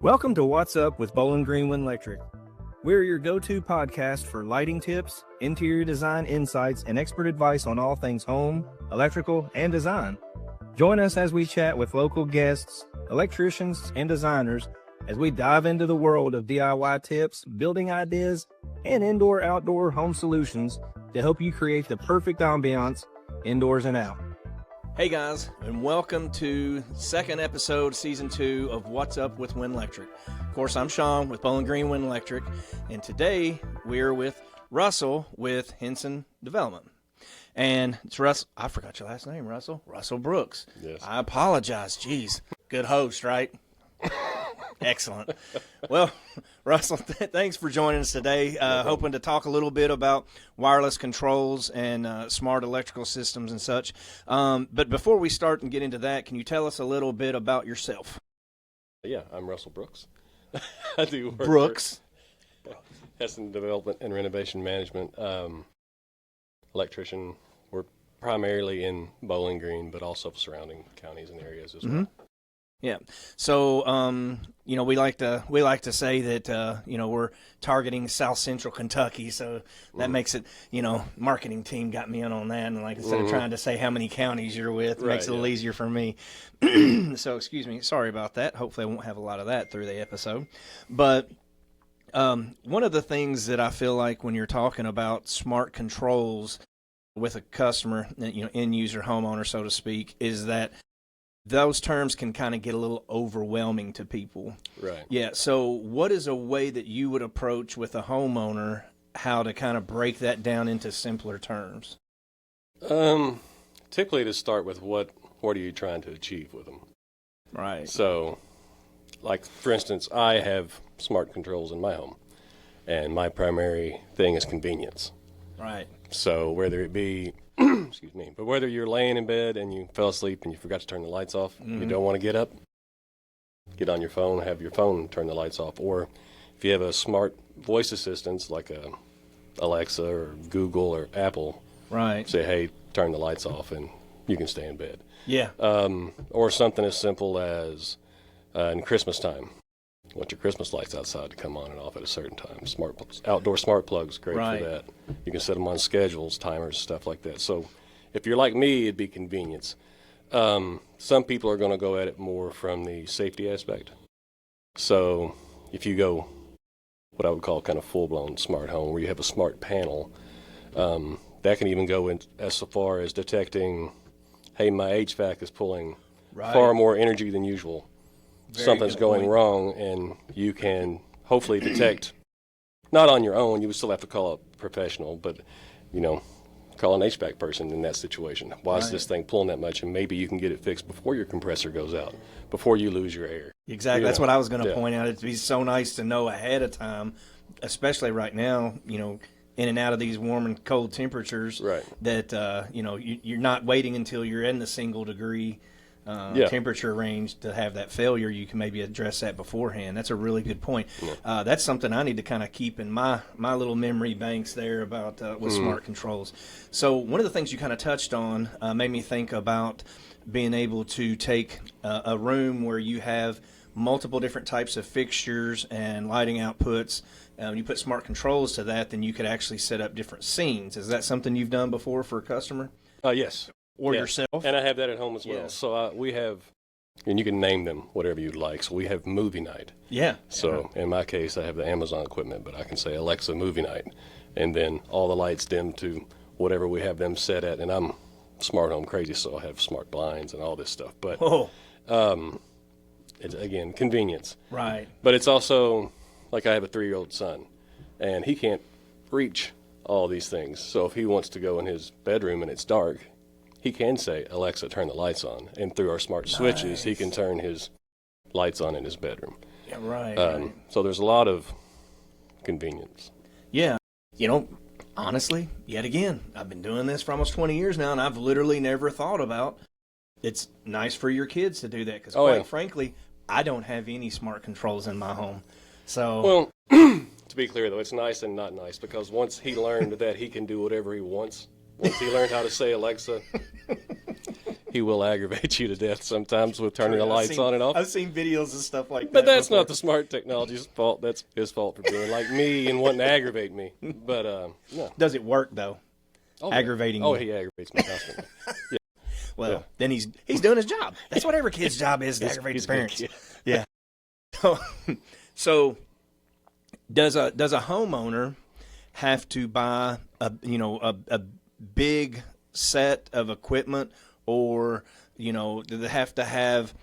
Welcome to What's Up with Bowling Green Winlectic. We're your go-to podcast for lighting tips, interior design insights, and expert advice on all things home, electrical, and design. Join us as we chat with local guests, electricians, and designers as we dive into the world of DIY tips, building ideas, and indoor-outdoor home solutions to help you create the perfect ambiance indoors and out. Hey guys, and welcome to second episode, season 2 of What's Up with Winlectic. Of course, I'm Sean with Bowling Green Winlectic, and today we're with Russell with Hesson Development. And it's Russell. I forgot your last name, Russell. Russell Brooks. Yes. I apologize. Jeez. Good host, right? Excellent. Well, Russell, thanks for joining us today. Hoping to talk a little bit about wireless controls and smart electrical systems and such. But before we start and get into that, can you tell us a little bit about yourself? Yeah, I'm Russell Brooks. I do work Brooks. for Hesson Development and Renovation Management. Electrician. We're primarily in Bowling Green, but also surrounding counties and areas as well. Yeah. So, we like to say that, we're targeting South Central Kentucky. So that makes it, marketing team got me in on that. And instead of trying to say how many counties you're with, it makes it a little easier for me. So, excuse me. Sorry about that. Hopefully I won't have a lot of that through the episode. But one of the things that I feel like when you're talking about smart controls with a customer, end user, homeowner, so to speak, is that those terms can kind of get a little overwhelming to people. Right. Yeah. So what is a way that you would approach with a homeowner how to kind of break that down into simpler terms? Typically to start with what are you trying to achieve with them? Right. So, like, for instance, I have smart controls in my home, and my primary thing is convenience. Right. So whether it be excuse me, but whether you're laying in bed and you fell asleep and you forgot to turn the lights off, you don't want to get up, get on your phone, have your phone turn the lights off. Or if you have a smart voice assistant like a Alexa or Google or Apple, right, say, hey, turn the lights off, and you can stay in bed. Yeah. Or something as simple as in Christmas time, want your Christmas lights outside to come on and off at a certain time. Outdoor smart plugs, great for that. You can set them on schedules, timers, stuff like that. So if you're like me, it'd be convenience. Some people are going to go at it more from the safety aspect. So if you go what I would call kind of full-blown smart home, where you have a smart panel, that can even go in as far as detecting, hey, my HVAC is pulling far more energy than usual. Something's going wrong, and you can hopefully detect, not on your own, you would still have to call a professional, but, call an HVAC person in that situation. Why is this thing pulling that much? And maybe you can get it fixed before your compressor goes out, before you lose your air. Exactly. That's what I was going to point out. It'd be so nice to know ahead of time, especially right now, in and out of these warm and cold temperatures, that, you're not waiting until you're in the single degree temperature range to have that failure. You can maybe address that beforehand. That's a really good point. That's something I need to kind of keep in my little memory banks there about with smart controls. So one of the things you kind of touched on made me think about being able to take a room where you have multiple different types of fixtures and lighting outputs. When you put smart controls to that, then you could actually set up different scenes. Is that something you've done before for a customer? Yes. Or yourself? And I have that at home as well. So we have, and you can name them whatever you'd like. So we have movie night. Yeah. So in my case, I have the Amazon equipment, but I can say Alexa movie night, and then all the lights dim to whatever we have them set at. And I'm smart home crazy, so I have smart blinds and all this stuff. But it's, again, convenience. Right. But it's also, like, I have a 3-year-old son, and he can't reach all these things. So if he wants to go in his bedroom and it's dark, he can say, Alexa, turn the lights on. And through our smart switches, he can turn his lights on in his bedroom. Yeah, right. So there's a lot of convenience. Yeah. Honestly, yet again, I've been doing this for almost 20 years now, and I've literally never thought about it's nice for your kids to do that. Because quite frankly, I don't have any smart controls in my home. So, well, to be clear, though, it's nice and not nice, because once he learned that he can do whatever he wants, once he learned how to say Alexa, he will aggravate you to death sometimes with turning the lights on and off. I've seen videos and stuff like that. But that's not the smart technology's fault. That's his fault for being like me and wanting to aggravate me. But no. Does it work though? Aggravating you? He aggravates me constantly. Yeah. Well, then he's doing his job. That's what every kid's job is, to aggravate his parents. Yeah. So does a homeowner have to buy a big set of equipment, or do they have to have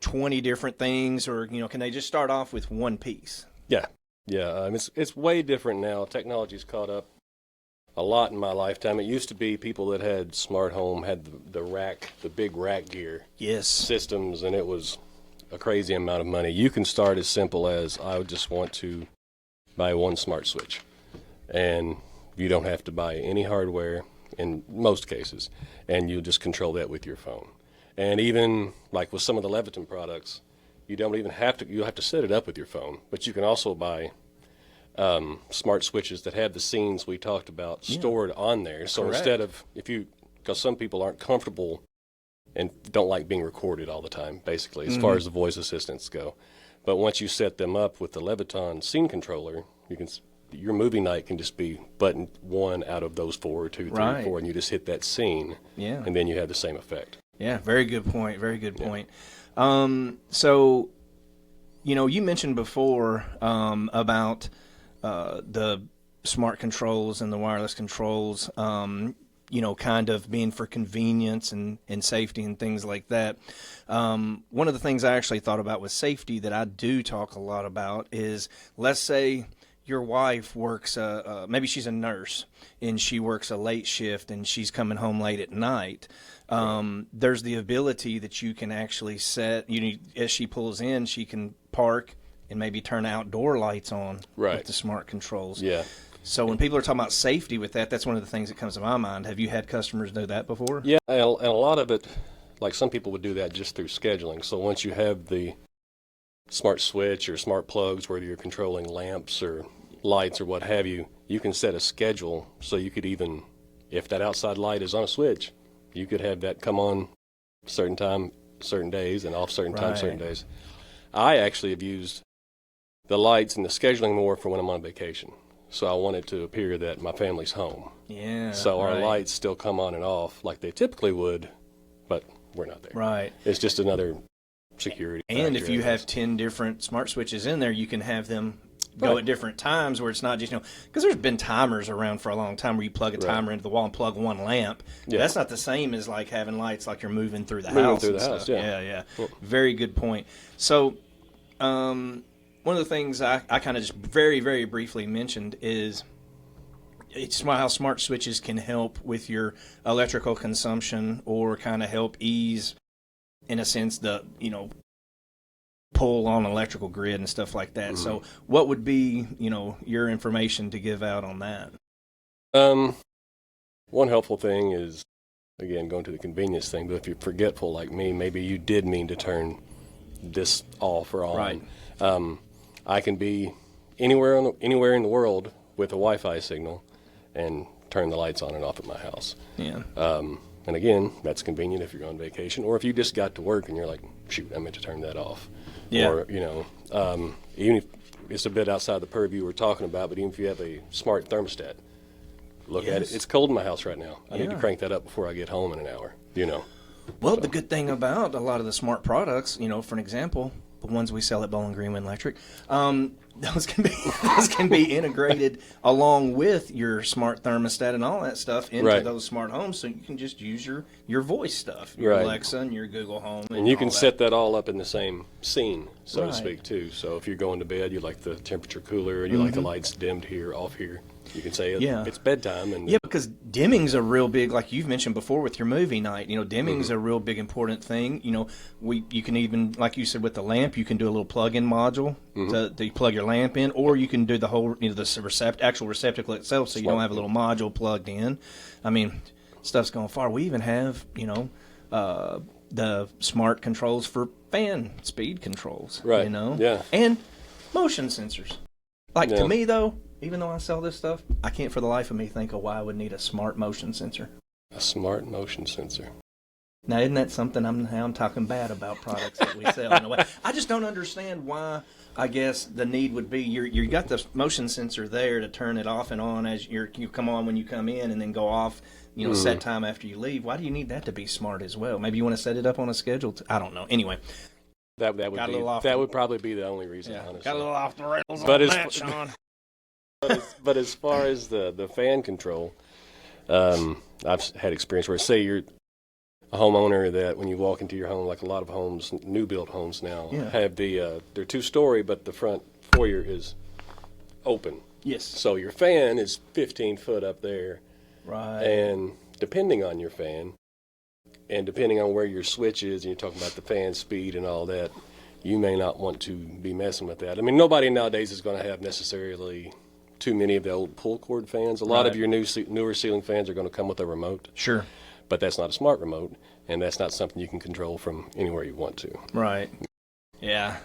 20 different things, or can they just start off with one piece? Yeah. It's way different now. Technology's caught up a lot in my lifetime. It used to be people that had smart home had the big rack gear systems, and it was a crazy amount of money. You can start as simple as, I would just want to buy one smart switch, and you don't have to buy any hardware in most cases, and you just control that with your phone. And even like with some of the Leviton products, you don't even have to, you have to set it up with your phone, but you can also buy smart switches that have the scenes we talked about stored on there. So instead of, because some people aren't comfortable and don't like being recorded all the time, basically, as far as the voice assistants go. But once you set them up with the Leviton scene controller, your movie night can just be button one out of those 4, 2, 3, 4, and you just hit that scene, and then you have the same effect. Yeah, very good point. Very good point. So, you mentioned before about the smart controls and the wireless controls, kind of being for convenience and safety and things like that. One of the things I actually thought about with safety that I do talk a lot about is, let's say your wife works, maybe she's a nurse and she works a late shift and she's coming home late at night. There's the ability that you can actually set, as she pulls in, she can park and maybe turn outdoor lights on with the smart controls. Yeah. So when people are talking about safety with that, that's one of the things that comes to my mind. Have you had customers do that before? Yeah, and a lot of it, like some people would do that just through scheduling. So once you have the smart switch or smart plugs, whether you're controlling lamps or lights or what have you, you can set a schedule. So you could even, if that outside light is on a switch, you could have that come on certain time, certain days, and off certain time, certain days. I actually have used the lights and the scheduling more for when I'm on vacation. So I want it to appear that my family's home. Yeah. So our lights still come on and off like they typically would, but we're not there. Right. It's just another security. And if you have 10 different smart switches in there, you can have them go at different times, where it's not just, because there's been timers around for a long time where you plug a timer into the wall and plug one lamp. Yeah. That's not the same as like having lights like you're moving through the house. Moving through the house, yeah. Cool. Very good point. So, one of the things I kind of just very, very briefly mentioned is it's how smart switches can help with your electrical consumption, or kind of help ease, in a sense, the, pull on electrical grid and stuff like that. So what would be, your information to give out on that? One helpful thing is, again, going to the convenience thing, but if you're forgetful like me, maybe you did mean to turn this off or on. Right. I can be anywhere in the world with a Wi-Fi signal and turn the lights on and off at my house. Yeah. And again, that's convenient if you're on vacation, or if you just got to work and you're like, shoot, I meant to turn that off. Yeah. Or, even if it's a bit outside the purview we're talking about, but even if you have a smart thermostat, look at it. It's cold in my house right now. I need to crank that up before I get home in an hour, Well, the good thing about a lot of the smart products, for an example, the ones we sell at Bowling Green Winlectric, those can be integrated along with your smart thermostat and all that stuff into those smart homes, so you can just use your voice stuff, your Alexa and your Google Home, and you can set that all up in the same scene, so to speak, too. So if you're going to bed, you like the temperature cooler, and you like the lights dimmed here, off here. You can say it's bedtime. And because dimming's a real big, like you've mentioned before with your movie night, dimming's a real big important thing. You can even, like you said with the lamp, you can do a little plug-in module to plug your lamp in, or you can do the whole, the actual receptacle itself, so you don't have a little module plugged in. I mean, stuff's going far. We even have, the smart controls for fan speed controls, and motion sensors. Like, to me, though, even though I sell this stuff, I can't for the life of me think of why I would need a smart motion sensor. A smart motion sensor. Now, isn't that something I'm talking bad about products that we sell in a way? I just don't understand why. I guess the need would be you got the motion sensor there to turn it off and on as you come on when you come in, and then go off. Set time after you leave. Why do you need that to be smart as well? Maybe you want to set it up on a schedule. I don't know. Anyway, that would probably be the only reason. Honestly, got a little off the rails on that, Sean. But as far as the fan control, I've had experience where, say you're a homeowner, that when you walk into your home, like a lot of homes, new built homes now, have they're 2-story, but the front foyer is open. Yes. So your fan is 15 foot up there. Right. And depending on your fan, and depending on where your switch is, and you're talking about the fan speed and all that, you may not want to be messing with that. I mean, nobody nowadays is going to have necessarily too many of the old pull cord fans. A lot of your newer ceiling fans are going to come with a remote. Sure. But that's not a smart remote, and that's not something you can control from anywhere you want to. Right. Yeah.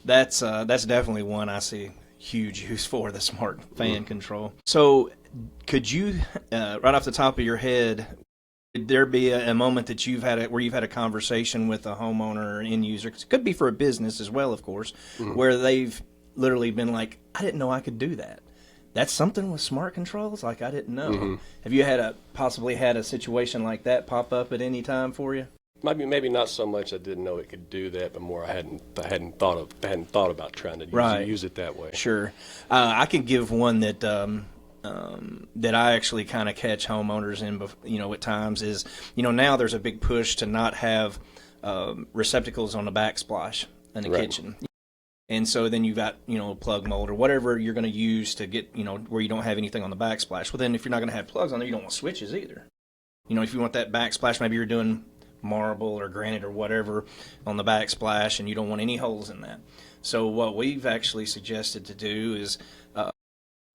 That's definitely one I see huge use for, the smart fan control. So could you, right off the top of your head, would there be a moment that where you've had a conversation with a homeowner or an end user? 'Cause it could be for a business as well, of course, where they've literally been like, I didn't know I could do that. That's something with smart controls? Like, I didn't know. Have you possibly had a situation like that pop up at any time for you? Maybe not so much I didn't know it could do that, but more I hadn't thought about trying to use it that way. Sure. I can give one that that I actually kind of catch homeowners in, at times is, now there's a big push to not have receptacles on the backsplash in the kitchen. And so then you've got, plug mold or whatever you're going to use to get, where you don't have anything on the backsplash. Well, then if you're not going to have plugs on there, you don't want switches either. If you want that backsplash, maybe you're doing marble or granite or whatever on the backsplash, and you don't want any holes in that. So what we've actually suggested to do is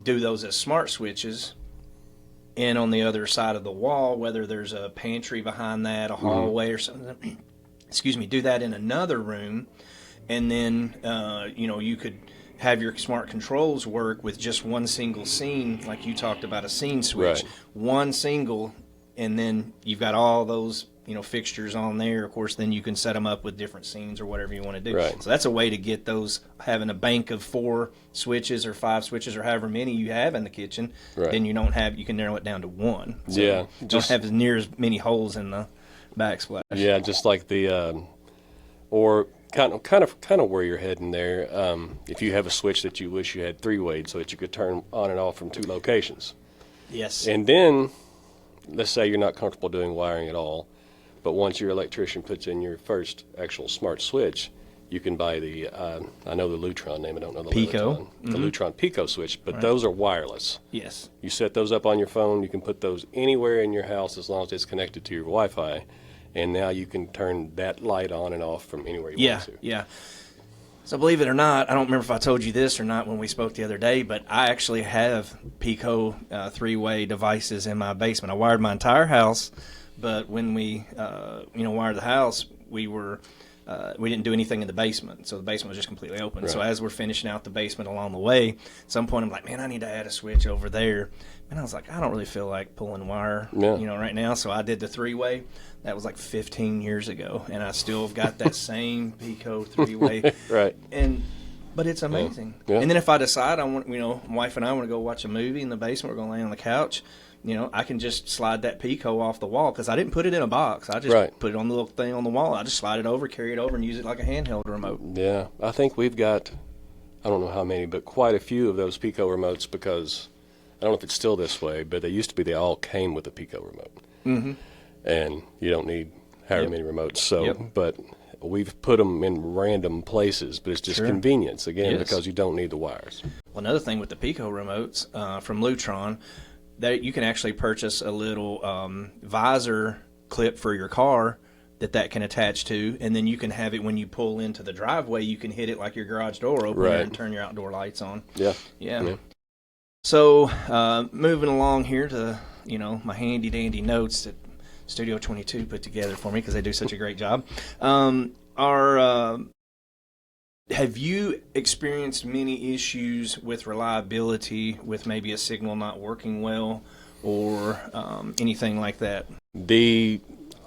do those as smart switches, and on the other side of the wall, whether there's a pantry behind that, a hallway or something, do that in another room, and then you could have your smart controls work with just one single scene, like you talked about, a scene switch, one single, and then you've got all those fixtures on there. Of course, then you can set them up with different scenes or whatever you want to do. So that's a way to get those, having a bank of 4 switches or 5 switches or however many you have in the kitchen. Then you can narrow it down to one. So you don't have as near as many holes in the backsplash. Yeah, just like the or kind of where you're heading there. If you have a switch that you wish you had 3-way, so that you could turn on and off from 2 locations. Yes. And then, let's say you're not comfortable doing wiring at all, but once your electrician puts in your first actual smart switch, you can buy the, I know the Lutron name, I don't know the Pico. The Lutron Pico switch, but those are wireless. Yes. You set those up on your phone, you can put those anywhere in your house as long as it's connected to your Wi-Fi, and now you can turn that light on and off from anywhere you want to. Yeah. So believe it or not, I don't remember if I told you this or not when we spoke the other day, but I actually have Pico 3-way devices in my basement. I wired my entire house, but when we wired the house, we didn't do anything in the basement, so the basement was just completely open. So as we're finishing out the basement along the way, at some point I'm like, man, I need to add a switch over there. And I was like, I don't really feel like pulling wire, right now. So I did the 3-way. That was like 15 years ago, and I still have got that same Pico 3-way. But it's amazing. Yeah. And then if I decide I want, my wife and I want to go watch a movie in the basement, we're going to lay on the couch, I can just slide that Pico off the wall, because I didn't put it in a box. I just put it on the little thing on the wall. I just slide it over, carry it over, and use it like a handheld remote. Yeah, I think we've got, I don't know how many, but quite a few of those Pico remotes, because I don't know if it's still this way, but they all came with a Pico remote. Mm-hmm. And you don't need however many remotes. So, but we've put them in random places, but it's just convenience, again, because you don't need the wires. Well, another thing with the Pico remotes from Lutron, that you can actually purchase a little visor clip for your car that can attach to, and then you can have it when you pull into the driveway, you can hit it like your garage door opener and turn your outdoor lights on. Yeah. So moving along here to, my handy dandy notes that Studio 22 put together for me, because they do such a great job. Have you experienced many issues with reliability, with maybe a signal not working well, or anything like that?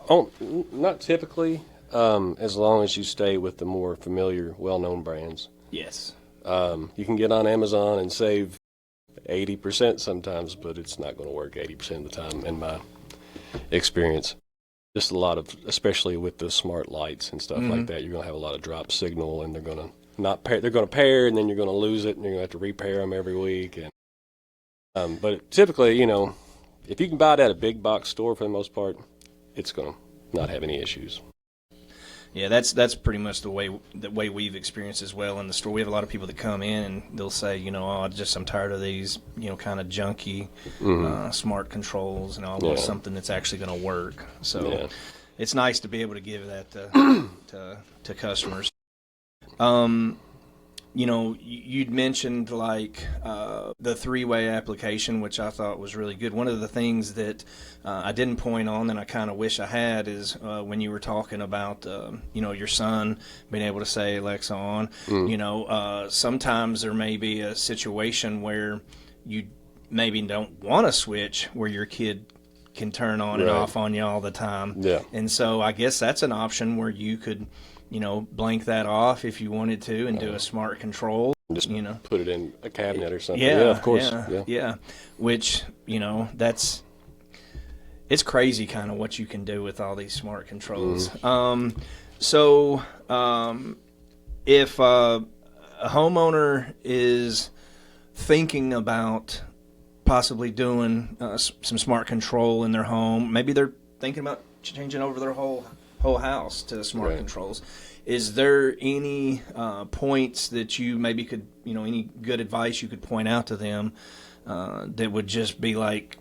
Oh, not typically, as long as you stay with the more familiar, well-known brands. Yes. You can get on Amazon and save 80% sometimes, but it's not going to work 80% of the time in my experience. Just a lot of, especially with the smart lights and stuff like that, you're going to have a lot of drop signal, and they're going to not pair. They're going to pair, and then you're going to lose it, and you're going to have to repair them every week. And but typically, if you can buy it at a big box store for the most part, it's going to not have any issues. Yeah, that's pretty much the way we've experienced as well in the store. We have a lot of people that come in and they'll say, I'm tired of these, kind of junky smart controls, and I want something that's actually going to work. So it's nice to be able to give that to customers. You'd mentioned the three-way application, which I thought was really good. One of the things that I didn't point on and I kind of wish I had is when you were talking about, your son being able to say Alexa on, sometimes there may be a situation where you maybe don't want to switch where your kid can turn on and off on you all the time. Yeah. And so I guess that's an option where you could blank that off if you wanted to and do a smart control. Just put it in a cabinet or something. Yeah, of course. Yeah. Which, it's crazy kind of what you can do with all these smart controls. If a homeowner is thinking about possibly doing some smart control in their home, maybe they're thinking about changing over their whole house to smart controls. Is there any points that you maybe could, any good advice you could point out to them that would just be like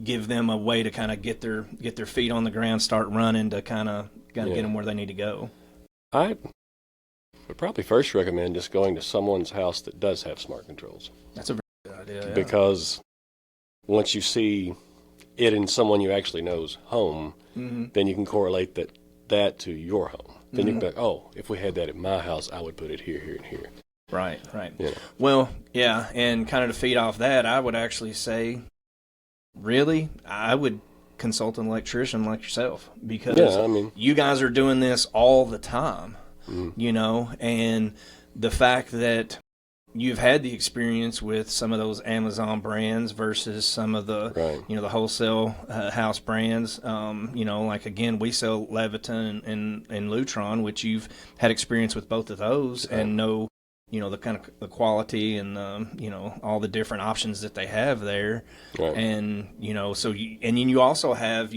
give them a way to kind of get their feet on the ground, start running to kind of get them where they need to go? I would probably first recommend just going to someone's house that does have smart controls. That's a very good idea. Yeah. Because once you see it in someone you actually know's home, then you can correlate that to your home. Then you can be like, oh, if we had that at my house, I would put it here, here, and here. Right. Yeah. Well, yeah, and kind of to feed off that, I would actually say, really, I would consult an electrician like yourself, because you guys are doing this all the time, and the fact that you've had the experience with some of those Amazon brands versus some of the, the wholesale house brands. Again, we sell Leviton and Lutron, which you've had experience with both of those and know, the kind of the quality and all the different options that they have there. Right. And, and then you also have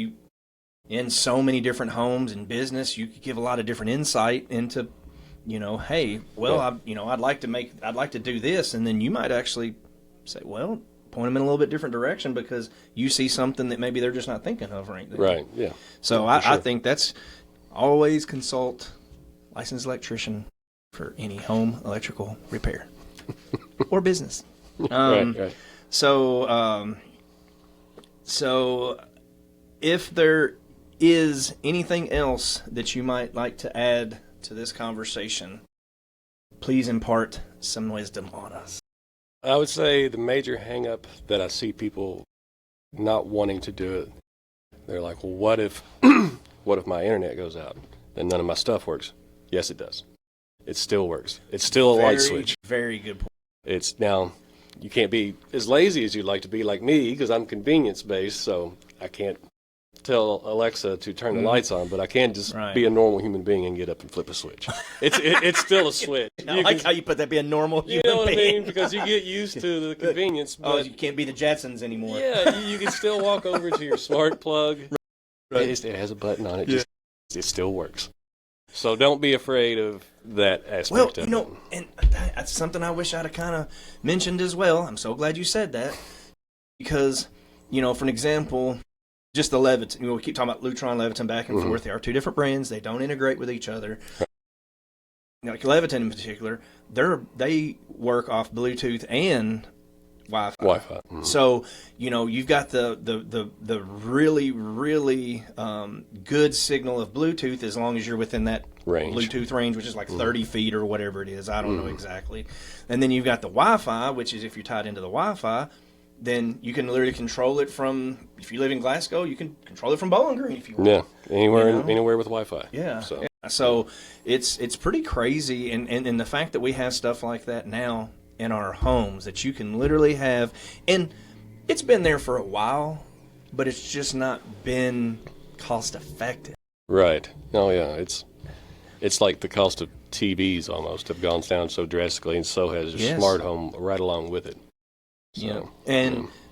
in so many different homes and business, you could give a lot of different insight into, hey, well, I'd like to do this, and then you might actually say, well, point them in a little bit different direction because you see something that maybe they're just not thinking of right there. Right. Yeah. So I think that's always consult licensed electrician for any home electrical repair or business. Right. So if there is anything else that you might like to add to this conversation, please impart some wisdom on us. I would say the major hang-up that I see people not wanting to do it, they're like, well, what if my internet goes out and none of my stuff works? Yes, it does. It still works. It's still a light switch. Very good point. It's now, you can't be as lazy as you'd like to be like me because I'm convenience-based, so I can't tell Alexa to turn the lights on, but I can just be a normal human being and get up and flip a switch. It's still a switch. I like how you put that, be a normal human being. You know what I mean? Because you get used to the convenience. But you can't be the Jetsons anymore. Yeah, you can still walk over to your smart plug. Right. It has a button on it. It still works. So don't be afraid of that aspect of it. And that's something I wish I'd have kind of mentioned as well. I'm so glad you said that. Because, for an example, just the Leviton. We keep talking about Lutron, Leviton back and forth. They are two different brands. They don't integrate with each other. Like Leviton in particular, they work off Bluetooth and Wi-Fi. So, you've got the really, really good signal of Bluetooth as long as you're within that Bluetooth range, which is like 30 feet or whatever it is. I don't know exactly. And then you've got the Wi-Fi, which is if you're tied into the Wi-Fi, then you can literally control it from, if you live in Glasgow, you can control it from Bowling Green if you want. Yeah, anywhere with Wi-Fi. Yeah. So it's pretty crazy, and the fact that we have stuff like that now in our homes that you can literally have, and it's been there for a while, but it's just not been cost effective. Right. Oh yeah, it's like the cost of TVs almost have gone down so drastically, and so has your smart home right along with it. So,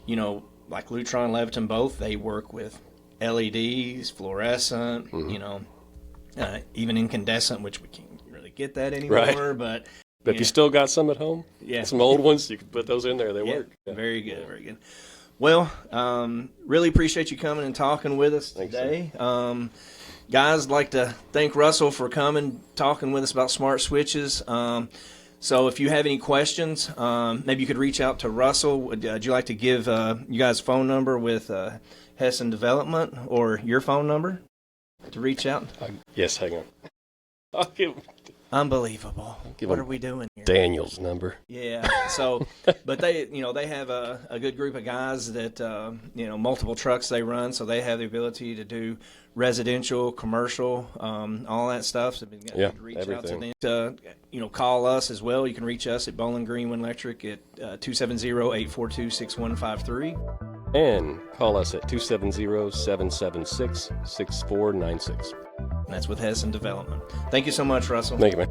you know, like Lutron and Leviton both, they work with LEDs, fluorescent, you know, even incandescent, which we can't really get that anymore. But if you still got some at home, some old ones, you can put those in there. They work. Yeah. Very good, very good. Well, really appreciate you coming and talking with us today. Guys, I'd like to thank Russell for coming, talking with us about smart switches. So if you have any questions, maybe you could reach out to Russell. Would you like to give you guys' phone number with Hesson Development, or your phone number to reach out? Yes, hang on. I'll give Unbelievable. What are we doing here? Daniel's number. Yeah. So, but they have a good group of guys that, multiple trucks they run. So they have the ability to do residential, commercial, all that stuff. So you can reach everything. Out to them. Call us as well. You can reach us at Bowling Green Winlectric at 270-842-6153. And call us at 270-776-6496. And that's with Hesson Development. Thank you so much, Russell. Thank you, man.